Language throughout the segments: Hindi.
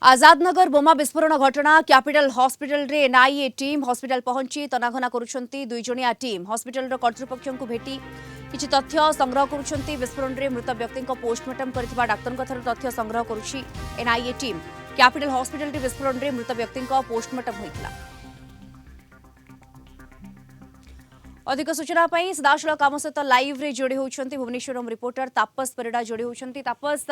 आजादनगर बोमा विस्फोरण घटना कैपिटल हॉस्पिटल रे एनआईए टीम हॉस्पिटल पहुंची तनाघना करुछंती दुई जणिया टीम हॉस्पिटल रो कर्तृपक्षों को भेटी किछि तथ्य संग्रह करुछंती विस्फोरण रे मृत व्यक्ति को पोस्टमार्टम करथिबा डाक्टर ठाରୁ तथ्य संग्रह करुछि एनआईए टीम कैपिटल हॉस्पिटल रे विस्फोरण रे मृत व्यक्ति को पोस्टमार्टम होइतला। अधिक सूचना पाई सीधासलख आम सहित लाइव रे जोड़ी होउछंती भुवनेश्वर रिपोर्टर तापस परिडा जोड़ी होउछंती। तापस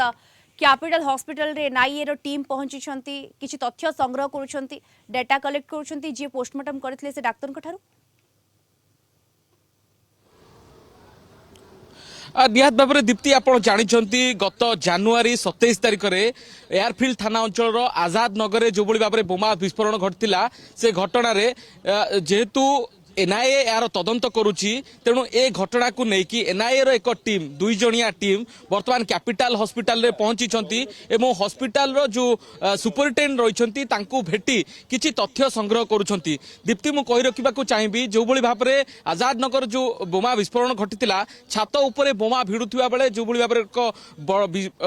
कैपिटल हॉस्पिटल रे एनआईए रो टीम पहुंची छंती किछि तथ्य संग्रह करूछंती डाटा कलेक्ट करूछंती जे पोस्टमार्टम करथिले से डाक्टर ठाରୁ निहात भाव में दीप्ति आप जानते गत जानुरी 27 तारिख में एयरफिल्ड थाना अंचल आजाद नगर जो भाव में बोमा विस्फोरण घटला से घटना जेहेतु एनआईए यार तदंत करुच्ची तेणु ए घटना को लेकिन एनआईए रो एक टीम दुई जणिया टीम बर्तमान कैपिटल हॉस्पिटल रे पहुंची एवं हॉस्पिटल रो जो सुपरिटेडेंट रही भेटी किछि तथ्य संग्रह करुछंती। दीप्ति मु कहि रखिबाकू चाहिबी जो भली भाव में आजाद नगर जो बोमा विस्फोरण घटिला छात उपरे बोमा भिड़ुवा बेले जो भली भाव एक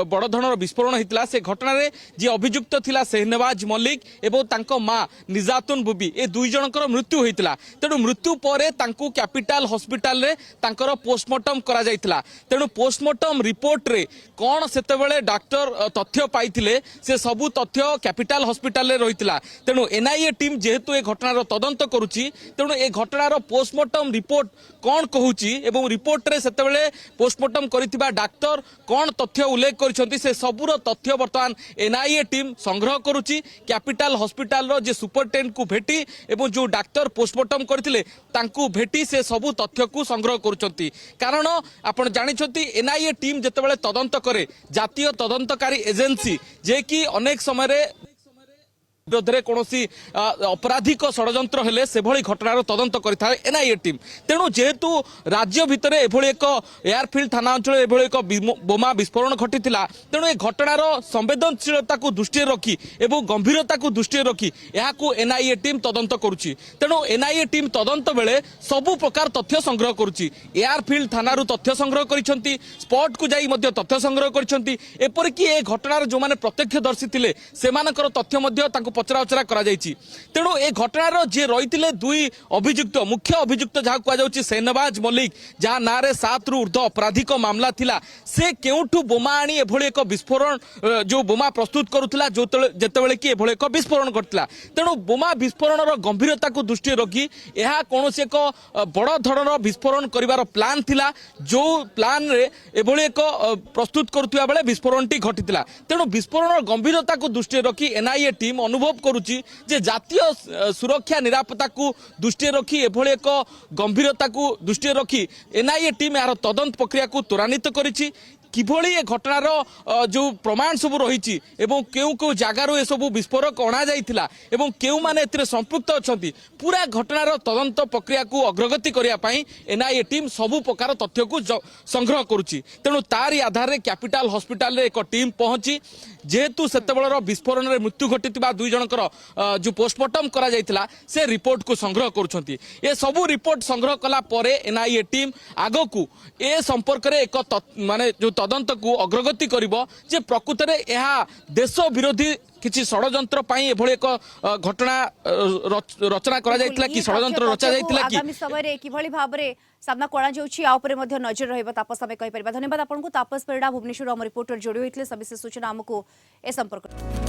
बड़ धरणर विस्फोरण होता से घटना जी अभियुक्त थिला शहनवाज मल्लिक एवं तांको मां निजातुन बुबी ए दुई जनकर मृत्यु होता तेणु मृत्यु पर कैपिटल हॉस्पिटल रे तांकर पोस्टमार्टम करा जायतिला तेणु पोस्टमार्टम रिपोर्ट रे कौन सेतेबेले डॉक्टर तथ्य पाइथिले से सबु तथ्य कैपिटल हॉस्पिटल रे रहितिला तेणु एनआईए टीम जेहेतु ए घटनार तदंत करुची तेणु ए घटनार पोस्टमार्टम रिपोर्ट कौन कहूची एवं रिपोर्ट रे सेतेबेले पोस्टमार्टम करिथिबा डॉक्टर कौन तथ्य उल्लेख करिसंती से सबुर तथ्य वर्तमान एनआईए टीम संग्रह करुची कैपिटल हॉस्पिटल रो जे सुपरिटेंडेंट को भेटी एवं जो डॉक्टर पोस्टमार्टम करथिले तांकू भेटी से सबु तथ्य को संग्रह करुचंती कारण आपण जानिछंती एनआईए टीम जेतेबेले तदंत करे जातीय तदंतकारी एजेंसी जे कि अनेक समय रे विरोध में कौन अपराधिक षड्यंत्र हेले से भली घटनार तदंत करिथाय एनआईए टीम तेणु जेहेतु राज्य भितर एभली एक एयरफिल्ड थाना अंचल एभली एक बोमा विस्फोरण घटिला तेणु ए घटनार संवेदनशीलता को दृष्टि रखी एवं गंभीरता को दृष्टि रखी यहाँ एनआईए टीम तदंत करुच्ची तेणु एनआईए टीम तदंत बेले सबु प्रकार तथ्य संग्रह करुच्ची एयरफिल्ड थाना तथ्य संग्रह करिसेंती स्पॉट को जाई मध्य तथ्य संग्रह करिसेंती एपरिक ए घटनार जो माने प्रत्यक्षदर्शी थिले सेमानकर तथ्य मध्य तांको पचराउचरा करा जायछि तेणु ए घटनार जे रही दुई अभियुक्त मुख्य अभियुक्त जहाँ कहुच्छी शहनवाज मल्लिक जहाँ ना 7 रु ऊर्ध्व आपराधिक मामला थिला से केउठु बोमा आनी एभली एक विस्फोरण जो बोमा प्रस्तुत करुला जो जेतेबेले कि एभली एक विस्फोरण घटला तेणु बोमा विस्फोरणर गंभीरता को दृष्टि रखी यह कौन एक बड़ धरणर विस्फोरण करिवार प्लान थिला जो प्लान रे एभली एक प्रस्तुत करुवा बेले विस्फोरणटी घटिला तेणु विस्फोरणर गंभीरता को दृष्टि रखी एनआईए टीम अनुभव करुची जे जातीय सुरक्षा निरापत्ता को दृष्टि रखी एभली एक गंभीरता को दृष्टि रखी एनआईए टीम यार तदंत प्रक्रिया को त्वरान्वित करिछि किभली ए घटनार जो प्रमाण सब रही केउ केउ जगार ए सब विस्फोरक अणा जाइथिला एवं केउ माने एथिरे संपृक्त अछंती पूरा घटनार तदंत प्रक्रिया को अग्रगति करिया पई एनआईए टीम सबु प्रकार तथ्य को संग्रह करुची तेणु तारी आधार रे कैपिटल हॉस्पिटल रे एक टीम पहुंची जेहेतु सेतेबेलर विस्फोरण रे मृत्यु घटितिबा दुई जनकर जो पोस्टमार्टम करा जाइथिला से रिपोर्ट को संग्रह करुछंती ए सबु रिपोर्ट संग्रह कला परे एनआईए टीम आगो को ए संपर्क रे एक माने जो तदंत को अग्रगति करिवो जे प्रकृत रे यह देश विरोधी किछि षड्यंत्र पाई एभली एक घटना रचना करा जाइतिला कि षड्यंत्र रचा जाइतिला कि आगामी समय रे किभली भाव रे सामना कोणा जाउछि आ ऊपर मध्ये नजर रहइबा तापस हमें कहि परिबा। धन्यवाद आपनको तापस परिडा भुवनेश्वर हम रिपोर्टर जोड़ी होइतले सविशेष सूचना हमको ए संपर्क